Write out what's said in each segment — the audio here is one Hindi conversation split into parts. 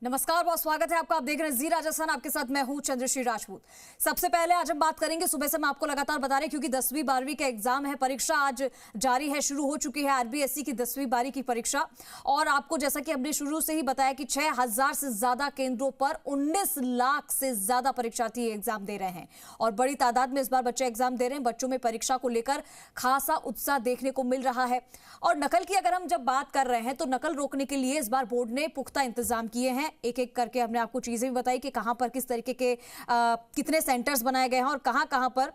नमस्कार, बहुत स्वागत है आपका। आप देख रहे हैं जी राजस्थान, आपके साथ मैं हूं चंद्रश्री राजपूत। सबसे पहले आज हम बात करेंगे, सुबह से मैं आपको लगातार बता रही हूं क्योंकि 10वीं 12वीं का एग्जाम है, परीक्षा आज जारी है, शुरू हो चुकी है आरबीएसई की 10वीं 12वीं की परीक्षा। और आपको जैसा कि हमने शुरू से ही बताया कि 6000 से ज्यादा केंद्रों पर 19 लाख से ज्यादा परीक्षार्थी एग्जाम दे रहे हैं और बड़ी तादाद में इस बार बच्चे एग्जाम दे रहे हैं। बच्चों में परीक्षा को लेकर खासा उत्साह देखने को मिल रहा है। और नकल की अगर हम जब बात कर रहे हैं तो नकल रोकने के लिए इस बार बोर्ड ने पुख्ता इंतजाम किए हैं। एक एक करके हमने आपको चीजें भी बताई कि कहां पर किस तरीके के कितने सेंटर्स बनाए गए हैं और कहां कहां पर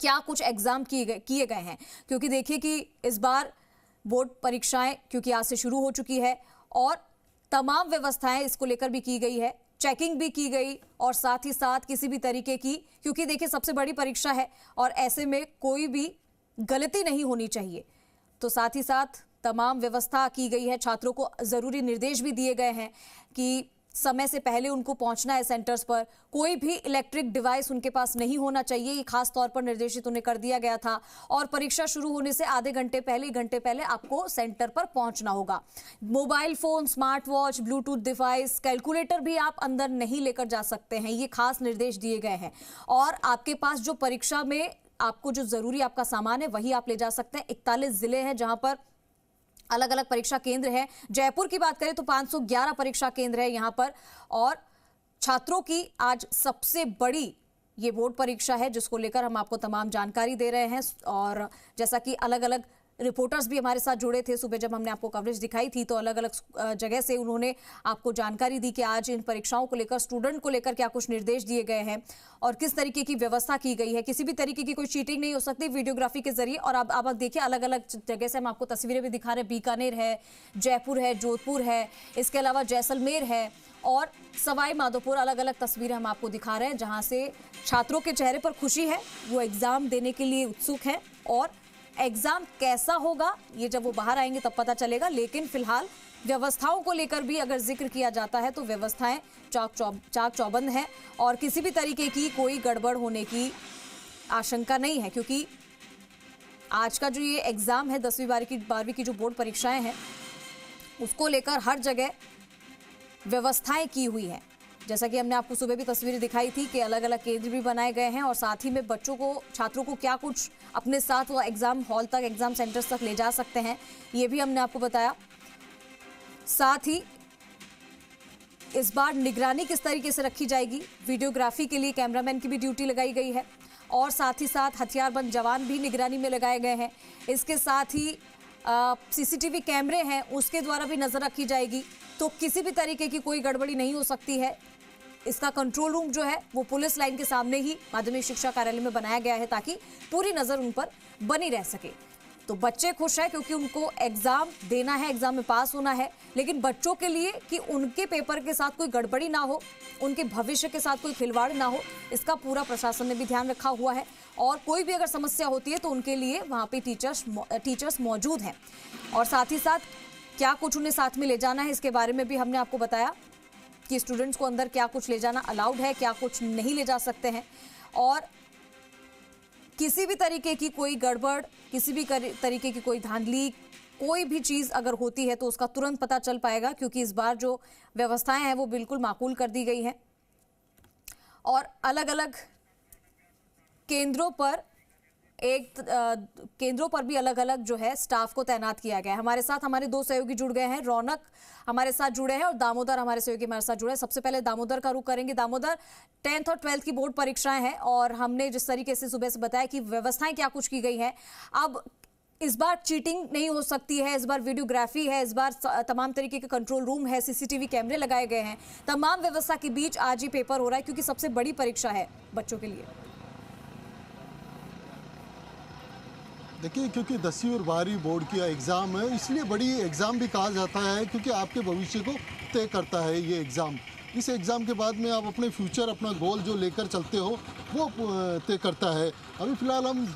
क्या कुछ एग्जाम किए गए हैं। क्योंकि देखिए कि इस बार बोर्ड परीक्षाएं क्योंकि आज से शुरू हो चुकी है और तमाम व्यवस्थाएं इसको लेकर भी की गई है, चेकिंग भी की गई और साथ ही साथ किसी भी तरीके की, क्योंकि देखिए सबसे बड़ी परीक्षा है और ऐसे में कोई भी गलती नहीं होनी चाहिए, तो साथ ही साथ तमाम व्यवस्था की गई है। छात्रों को जरूरी निर्देश भी दिए गए हैं कि समय से पहले उनको पहुंचना है सेंटर्स पर, कोई भी इलेक्ट्रिक डिवाइस उनके पास नहीं होना चाहिए, ये खास तौर पर निर्देशित उन्हें कर दिया गया था। और परीक्षा शुरू होने से आधे घंटे पहले, 1 घंटे पहले आपको सेंटर पर पहुंचना होगा। Mobile phone, smart watch, Bluetooth device, calculator भी आप अंदर नहीं लेकर जा सकते हैं, ये खास निर्देश दिए गए हैं। और आपके पास जो परीक्षा में आपको जो जरूरी आपका सामान है वही आप ले जा सकते हैं। 41 जिले हैं जहां पर अलग अलग परीक्षा केंद्र है। जयपुर की बात करें तो 511 परीक्षा केंद्र है यहां पर। और छात्रों की आज सबसे बड़ी ये बोर्ड परीक्षा है जिसको लेकर हम आपको तमाम जानकारी दे रहे हैं। और जैसा कि अलग अलग रिपोर्टर्स भी हमारे साथ जुड़े थे, सुबह जब हमने आपको कवरेज दिखाई थी तो अलग अलग जगह से उन्होंने आपको जानकारी दी कि आज इन परीक्षाओं को लेकर, स्टूडेंट को लेकर क्या कुछ निर्देश दिए गए हैं और किस तरीके की व्यवस्था की गई है। किसी भी तरीके की कोई चीटिंग नहीं हो सकती वीडियोग्राफी के जरिए। और अब आप देखिए अलग अलग जगह से हम आपको तस्वीरें भी दिखा रहे हैं। बीकानेर है, जयपुर है, जोधपुर है, इसके अलावा जैसलमेर है और सवाई माधोपुर, अलग अलग तस्वीरें हम आपको दिखा रहे हैं जहां से छात्रों के चेहरे पर खुशी है, वो एग्जाम देने के लिए उत्सुक है। और एग्जाम कैसा होगा ये जब वो बाहर आएंगे तब पता चलेगा, लेकिन फिलहाल व्यवस्थाओं को लेकर भी अगर जिक्र किया जाता है तो व्यवस्थाएं चाक चौबंद हैं और किसी भी तरीके की कोई गड़बड़ होने की आशंका नहीं है। क्योंकि आज का जो ये एग्जाम है 10वीं 12वीं की जो बोर्ड परीक्षाएं हैं उसको लेकर हर जगह व्यवस्थाएं की हुई है। जैसा कि हमने आपको सुबह भी तस्वीरें दिखाई थी कि अलग अलग केंद्र भी बनाए गए हैं और साथ ही में बच्चों को, छात्रों को क्या कुछ अपने साथ वो एग्जाम हॉल तक, एग्जाम सेंटर्स तक ले जा सकते हैं, ये भी हमने आपको बताया। साथ ही इस बार निगरानी किस तरीके से रखी जाएगी, वीडियोग्राफी के लिए कैमरामैन की भी ड्यूटी लगाई गई है और साथ ही साथ हथियारबंद जवान भी निगरानी में लगाए गए हैं। इसके साथ ही सीसीटीवी कैमरे हैं उसके द्वारा भी नजर रखी जाएगी, तो किसी भी तरीके की कोई गड़बड़ी नहीं हो सकती है। इसका कंट्रोल रूम जो है वो पुलिस लाइन के सामने ही माध्यमिक शिक्षा कार्यालय में बनाया गया है ताकि पूरी नजर उन पर बनी रह सके। तो बच्चे खुश हैं क्योंकि उनको एग्जाम देना है, एग्जाम में पास होना है, लेकिन बच्चों के लिए कि उनके पेपर के साथ कोई गड़बड़ी ना हो, उनके भविष्य के साथ कोई खिलवाड़ ना हो, इसका पूरा प्रशासन ने भी ध्यान रखा हुआ है। और कोई भी अगर समस्या होती है तो उनके लिए वहाँ पे टीचर्स मौजूद हैं। और साथ ही साथ क्या कुछ उन्हें साथ में ले जाना है इसके बारे में भी हमने आपको बताया कि स्टूडेंट्स को अंदर क्या कुछ ले जाना अलाउड है, क्या कुछ नहीं ले जा सकते हैं। और किसी भी तरीके की कोई गड़बड़, किसी भी तरीके की कोई धांधली, कोई भी चीज़ अगर होती है तो उसका तुरंत पता चल पाएगा, क्योंकि इस बार जो व्यवस्थाएं हैं वो बिल्कुल माकूल कर दी गई हैं। और अलग अलग केंद्रों पर भी अलग अलग जो है स्टाफ को तैनात किया गया है। हमारे साथ हमारे 2 सहयोगी जुड़ गए हैं, रौनक हमारे साथ जुड़े हैं और दामोदर हमारे सहयोगी हमारे साथ जुड़े हैं। सबसे पहले दामोदर का रुख करेंगे। दामोदर, 10th और 12th की बोर्ड परीक्षाएं हैं और हमने जिस तरीके से सुबह से बताया कि व्यवस्थाएं क्या कुछ की गई हैं, अब इस बार चीटिंग नहीं हो सकती है, इस बार वीडियोग्राफी है, इस बार तमाम तरीके के कंट्रोल रूम है, सीसीटीवी कैमरे लगाए गए हैं। तमाम व्यवस्था के बीच आज ही पेपर हो रहा है क्योंकि सबसे बड़ी परीक्षा है बच्चों के लिए। देखिए, क्योंकि 10वीं और 12वीं बोर्ड की एग्ज़ाम है, इसलिए बड़ी एग्ज़ाम भी कहा जाता है क्योंकि आपके भविष्य को तय करता है ये एग्ज़ाम। इस एग्ज़ाम के बाद में आप अपने फ्यूचर, अपना गोल जो लेकर चलते हो वो तय करता है। अभी फ़िलहाल हम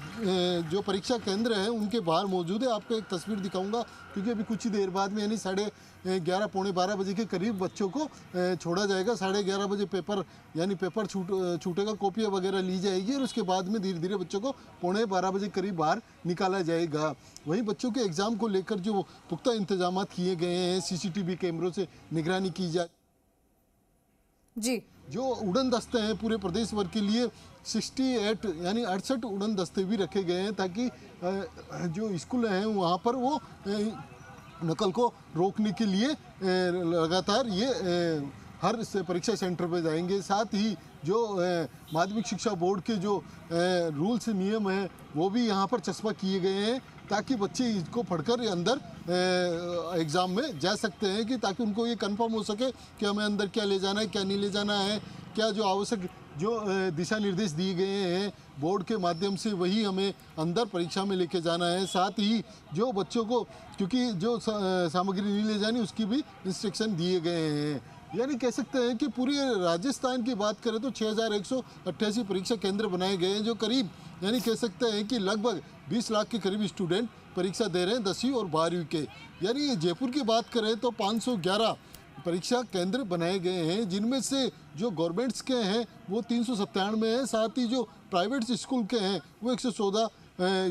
जो परीक्षा केंद्र हैं उनके बाहर मौजूद है। आपको एक तस्वीर दिखाऊंगा क्योंकि अभी कुछ ही देर बाद में यानी 11:30 पौने 12 बजे के करीब बच्चों को छोड़ा जाएगा। 11:30 बजे पेपर छूटेगा, कॉपियाँ वगैरह ली जाएगी और उसके बाद में धीरे धीरे बच्चों को पौने 12 बजे करीब बाहर निकाला जाएगा। वहीं बच्चों के एग्ज़ाम को लेकर जो पुख्ता इंतजाम किए गए हैं, सीसीटीवी कैमरों से निगरानी की जाए। जी। जो उड़न दस्ते हैं पूरे प्रदेश भर के लिए 68 यानी 68 उड़न दस्ते भी रखे गए हैं, ताकि जो स्कूल हैं वहाँ पर वो नकल को रोकने के लिए लगातार ये हर परीक्षा सेंटर पर जाएंगे। साथ ही जो माध्यमिक शिक्षा बोर्ड के जो रूल्स नियम हैं वो भी यहाँ पर चस्पा किए गए हैं, ताकि बच्चे इसको पढ़कर अंदर एग्ज़ाम में जा सकते हैं, कि ताकि उनको ये कंफर्म हो सके कि हमें अंदर क्या ले जाना है, क्या नहीं ले जाना है, क्या जो आवश्यक जो दिशा निर्देश दिए गए हैं बोर्ड के माध्यम से वही हमें अंदर परीक्षा में लेके जाना है। साथ ही जो बच्चों को, क्योंकि जो सामग्री नहीं ले जानी उसकी भी इंस्ट्रक्शन दिए गए हैं। यानी कह सकते हैं कि पूरे राजस्थान की बात करें तो 6188 परीक्षा केंद्र बनाए गए हैं, जो करीब यानी कह सकते हैं कि लगभग 20 लाख के करीब स्टूडेंट परीक्षा दे रहे हैं 10वीं और 12वीं के। यानी जयपुर की बात करें तो 511 परीक्षा केंद्र बनाए गए हैं, जिनमें से जो गवर्नमेंट्स के हैं वो 397 हैं, साथ ही जो प्राइवेट स्कूल के हैं वो 114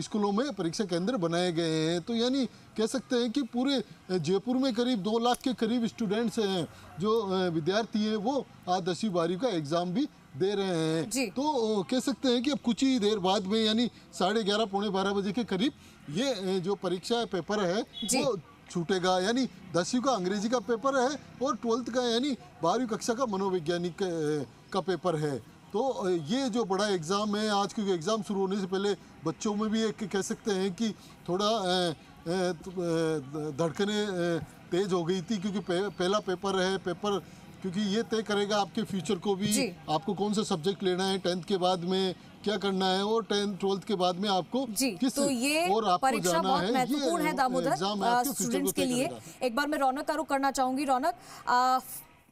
स्कूलों में परीक्षा केंद्र बनाए गए हैं। तो यानी कह सकते हैं कि पूरे जयपुर में करीब 2 लाख के करीब स्टूडेंट्स हैं, जो विद्यार्थी हैं वो आज 10वीं 12वीं का एग्ज़ाम भी दे रहे हैं। तो कह सकते हैं कि अब कुछ ही देर बाद में यानी 11:30 पौने 12 बजे के करीब ये जो परीक्षा पेपर है वो छूटेगा। यानी 10वीं का अंग्रेजी का पेपर है और 12th का यानी 12वीं कक्षा का मनोवैज्ञानिक का पेपर है। तो ये जो बड़ा एग्ज़ाम है आज, क्योंकि एग्ज़ाम शुरू होने से पहले बच्चों में भी एक कह सकते हैं कि थोड़ा धड़कनें तेज़ हो गई थी, क्योंकि पहला पेपर है। पेपर क्योंकि ये तय करेगा आपके फ्यूचर को भी, आपको कौन सा सब्जेक्ट लेना है 10th के बाद में, क्या करना है, और 10th 12th के बाद में आपको किस तो ये और आपको परीक्षा जाना बहुत है, महत्वपूर्ण है दामोदर स्टूडेंट्स के लिए। एक बार मैं रौनक का रुख करना चाहूंगी। रौनक,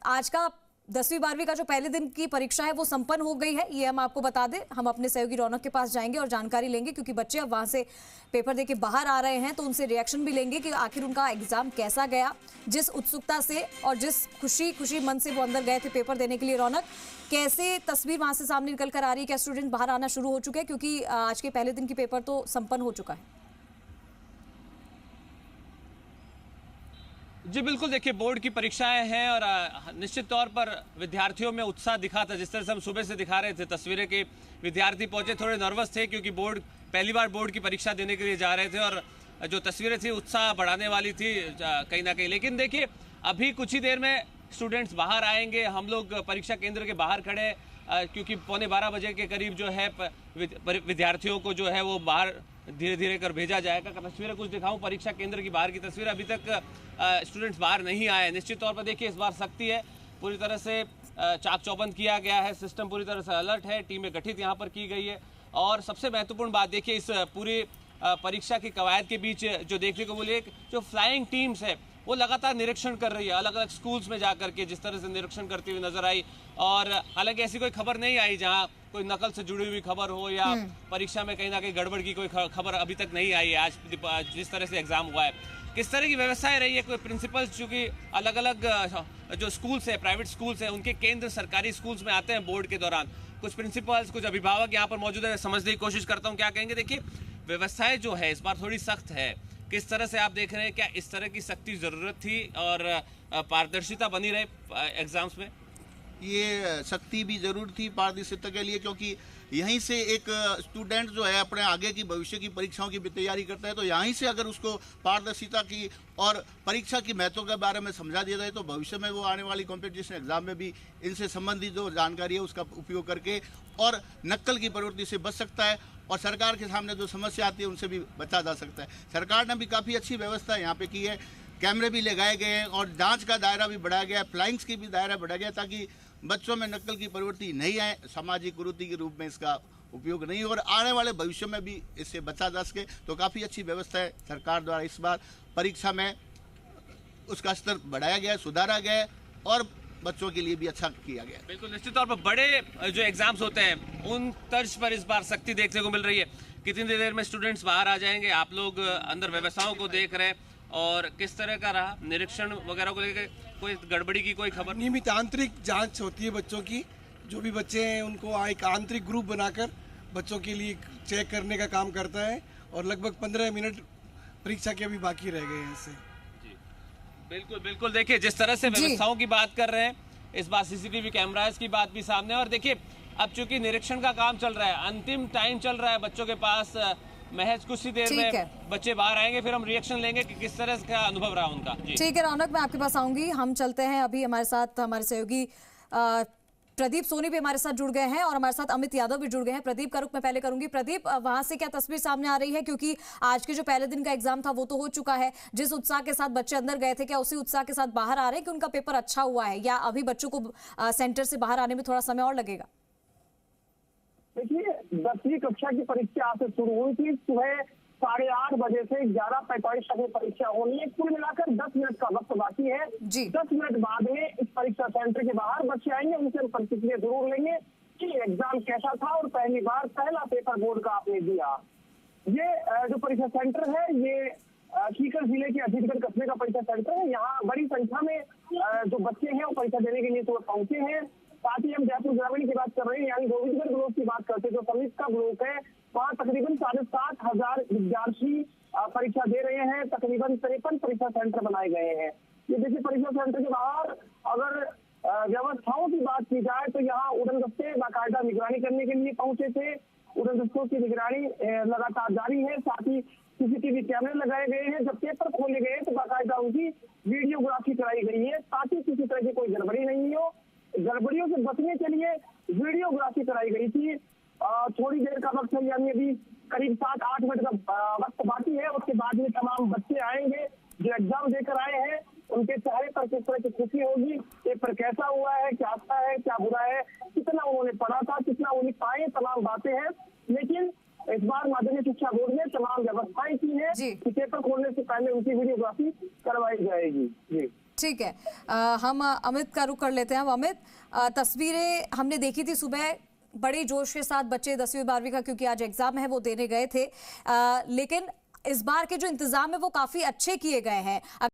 आज का 10वीं 12वीं का जो पहले दिन की परीक्षा है वो संपन्न हो गई है, ये हम आपको बता दें। हम अपने सहयोगी रौनक के पास जाएंगे और जानकारी लेंगे, क्योंकि बच्चे अब वहां से पेपर देके बाहर आ रहे हैं, तो उनसे रिएक्शन भी लेंगे कि आखिर उनका एग्जाम कैसा गया, जिस उत्सुकता से और जिस खुशी मन से वो अंदर गए थे पेपर देने के लिए। रौनक, कैसे तस्वीर वहां से सामने निकल कर आ रही है? क्या स्टूडेंट बाहर आना शुरू हो चुके हैं? क्योंकि आज के पहले दिन की पेपर तो संपन्न हो चुका है। जी बिल्कुल, देखिए बोर्ड की परीक्षाएं हैं और निश्चित तौर पर विद्यार्थियों में उत्साह दिखा था। जिस तरह से हम सुबह से दिखा रहे थे तस्वीरें कि विद्यार्थी पहुंचे, थोड़े नर्वस थे क्योंकि पहली बार बोर्ड की परीक्षा देने के लिए जा रहे थे, और जो तस्वीरें थी उत्साह बढ़ाने वाली थी कहीं ना कहीं। लेकिन देखिए अभी कुछ ही देर में स्टूडेंट्स बाहर आएंगे। हम लोग परीक्षा केंद्र के बाहर खड़े, क्योंकि पौने 12 बजे के करीब जो है विद्यार्थियों को जो है वो बाहर धीरे धीरे कर भेजा जाएगा। तस्वीरें कुछ दिखाऊं परीक्षा केंद्र की बाहर की तस्वीर। अभी तक स्टूडेंट्स बाहर नहीं आए। निश्चित तौर पर देखिए इस बार सख्ती है, पूरी तरह से चाक चौबंद किया गया है, सिस्टम पूरी तरह से अलर्ट है, टीमें गठित यहाँ पर की गई है। और सबसे महत्वपूर्ण बात देखिए, इस पूरी परीक्षा की कवायद के बीच जो देखने को मिली, जो फ्लाइंग टीम्स है वो लगातार निरीक्षण कर रही है, अलग अलग स्कूल्स में जाकर के जिस तरह से निरीक्षण करती हुई नजर आई। और हालांकि ऐसी कोई खबर नहीं आई जहां कोई नकल से जुड़ी हुई खबर हो या परीक्षा में कहीं ना कहीं गड़बड़ की कोई खबर अभी तक नहीं आई है। आज जिस तरह से एग्जाम हुआ है, किस तरह की व्यवस्थाएं रही है, कोई प्रिंसिपल्स चूंकि अलग अलग जो स्कूल्स है, प्राइवेट स्कूल्स है, उनके केंद्र सरकारी स्कूल्स में आते हैं बोर्ड के दौरान, कुछ प्रिंसिपल्स कुछ अभिभावक यहाँ पर मौजूद है। समझने की कोशिश करता हूँ क्या कहेंगे। देखिए व्यवस्थाएं जो है इस बार थोड़ी सख्त है, किस तरह से आप देख रहे हैं, क्या इस तरह की सख्ती जरूरत थी और पारदर्शिता बनी रहे एग्जाम्स में? ये सख्ती भी जरूर थी पारदर्शिता के लिए, क्योंकि यहीं से एक स्टूडेंट जो है अपने आगे की भविष्य की परीक्षाओं की भी तैयारी करता है, तो यहीं से अगर उसको पारदर्शिता की और परीक्षा की महत्व के बारे में समझा दिया जाए तो भविष्य में वो आने वाली कॉम्पिटिशन एग्जाम में भी इनसे संबंधित जो जानकारी है उसका उपयोग करके और नक्कल की प्रवृत्ति से बच सकता है, और सरकार के सामने जो समस्या आती है उनसे भी बचा जा सकता है। सरकार ने भी काफ़ी अच्छी व्यवस्था यहाँ पे की है, कैमरे भी लगाए गए हैं और जांच का दायरा भी बढ़ाया गया है, फ्लाइंग्स की भी दायरा बढ़ाया गया ताकि बच्चों में नकल की प्रवृत्ति नहीं आए, सामाजिक कुरीति के रूप में इसका उपयोग नहीं हो और आने वाले भविष्य में भी इससे बचा जा सके। तो काफ़ी अच्छी व्यवस्था है सरकार द्वारा इस बार परीक्षा में, उसका स्तर बढ़ाया गया है, सुधारा गया है और बच्चों के लिए भी अच्छा किया गया। बिल्कुल, निश्चित तौर पर बड़े जो एग्जाम्स होते हैं उन तर्ज पर इस बार सख्ती देखने को मिल रही है। कितनी देर में स्टूडेंट्स बाहर आ जाएंगे, आप लोग अंदर व्यवस्थाओं को देख रहे हैं और किस तरह का रहा निरीक्षण वगैरह को लेकर, कोई गड़बड़ी की कोई खबर? नियमित आंतरिक जांच होती है बच्चों की, जो भी बच्चे हैं उनको एक आंतरिक ग्रुप बनाकर बच्चों के लिए चेक करने का काम करता है और लगभग 15 मिनट परीक्षा के अभी बाकी रह गए हैं इससे। बिल्कुल बिल्कुल, देखिए जिस तरह से व्यवस्थाओं की बात कर रहे हैं, इस बार सीसीटीवी कैमरास की बात भी सामने है। और देखिए, अब चूंकि निरीक्षण का काम चल रहा है, अंतिम टाइम चल रहा है बच्चों के पास, महज कुछ ही देर में बच्चे बाहर आएंगे, फिर हम रिएक्शन लेंगे कि किस तरह का अनुभव रहा उनका। ठीक है रौनक, मैं आपके पास आऊंगी। हम चलते हैं, अभी हमारे साथ हमारे सहयोगी प्रदीप सोनी भी हमारे साथ जुड़ गए हैं और हमारे साथ अमित यादव भी जुड़ गए हैं। प्रदीप का रुख मैं पहले करूंगी। प्रदीप, वहां से क्या तस्वीर सामने आ रही है, क्योंकि आज के जो पहले दिन का एग्जाम था वो तो हो चुका है, जिस उत्साह के साथ बच्चे अंदर गए थे क्या उसी उत्साह के साथ बाहर आ रहे हैं कि उनका पेपर अच्छा हुआ है, या अभी बच्चों को सेंटर से बाहर आने में थोड़ा समय और लगेगा? देखिए, 10वीं कक्षा की परीक्षा आज से शुरू हुई थी। सुबह 8:30 बजे से 11:45 तक में परीक्षा होनी है। कुल मिलाकर 10 मिनट का वक्त बाकी है। 10 मिनट बाद में इस परीक्षा सेंटर के बाहर बच्चे आएंगे, उनसे हम प्रतिक्रिया जरूर लेंगे कि एग्जाम कैसा था और पहली बार पहला पेपर बोर्ड का आपने दिया। ये जो परीक्षा सेंटर है ये सीकर जिले के अजीतगढ़ कस्बे का परीक्षा सेंटर है। यहाँ बड़ी संख्या में जो बच्चे हैं वो परीक्षा देने के लिए तो पहुंचे हैं। साथ ही हम जयपुर ग्रामीण की बात कर रहे हैं, यानी गोविंदगढ़ ब्लॉक की बात करते हैं, जो समित का ब्लॉक है, वहाँ तकरीबन 7,500 विद्यार्थी परीक्षा दे रहे हैं। तकरीबन 53 परीक्षा सेंटर बनाए गए हैं। ये देखिए, परीक्षा सेंटर के बाहर अगर व्यवस्थाओं की बात की जाए तो यहाँ उड़न दस्ते बाकायदा निगरानी करने के लिए पहुंचे थे। उड़न दस्तों की निगरानी लगातार जारी है। साथ ही सीसीटीवी कैमरे लगाए गए हैं। जब पेपर खोले गए तो बाकायदा उनकी वीडियोग्राफी कराई गई है, ताकि किसी तरह की कोई गड़बड़ी नहीं हो। गड़बड़ियों से बचने के लिए वीडियोग्राफी कराई गई थी। थोड़ी देर का वक्त है, यानी अभी करीब 7-8 मिनट का वक्त बाकी है। उसके बाद में तमाम बच्चे आएंगे जो एग्जाम देकर आए हैं, उनके चेहरे पर किस तरह की खुशी होगी, पेपर कैसा हुआ है, क्या अच्छा है, क्या बुरा है, कितना उन्होंने पढ़ा था, कितना उन्हें पाए, तमाम बातें हैं। लेकिन इस बार माध्यमिक शिक्षा बोर्ड ने तमाम व्यवस्थाएं की है कि पेपर खोलने से पहले उनकी वीडियोग्राफी करवाई जाएगी। जी ठीक है, हम अमित का रुख कर लेते हैं। अब अमित, तस्वीरें हमने देखी थी सुबह, बड़े जोश के साथ बच्चे 10वीं 12वीं का, क्योंकि आज एग्जाम है, वो देने गए थे, लेकिन इस बार के जो इंतजाम है वो काफी अच्छे किए गए हैं।